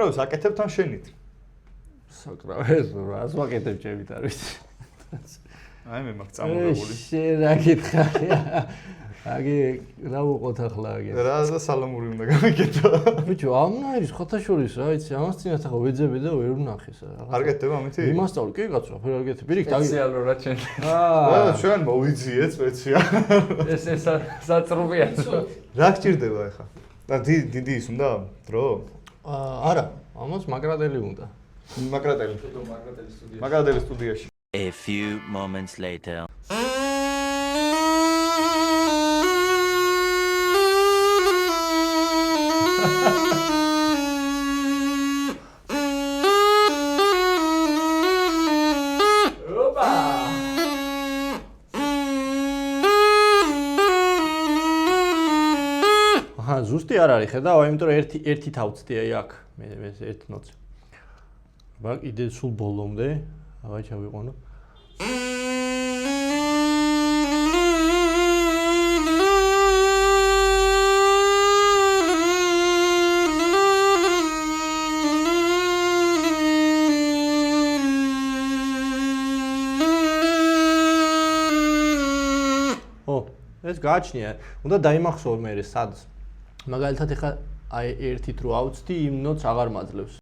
რა საკეთებ თან შენით? საკრავეს, რას ვაკეთებ ჩემით არ ვიცი. აი მე მაგ წამოღებული. შენ რა გითხარი? აგი რა უყოთ ახლა აგი? რა სალამური უნდა გამიგეთო. ბიჭო, ამნაირი ხოთაშორის რა იცი, ამას წინათ ახლა ვეძები და ვერ ვნახეს რა. არ გეთდება ამითი? იმასწავლე, კი კაცო, რა არ გეთებ? პირიქით აგი. სპეციალურად შენ. ჩვენ მოვიძიეთ სპეციალურად. ეს საწრუბია. რა გჭირდება ახლა? და დიდი ის უნდა დრო? არა, ამას მაგრადელი უნდა. მაკრატელი. მაკრატელი სტუდიაში. A few moments later. ზუსტი არ არის ხედავ, იმიტომ რომ ერთი თავწდია აქ, მე ერთ ნოტს. აბა კიდე სულ ბოლომდე, აბა ჩავიყვანო. ეს გააჩნია, უნდა დაიმახსოვრ მე სად. მაგალითად ეხა აი ერთით რო ავწდი, იმ ნოტს აღარ მაძლევს.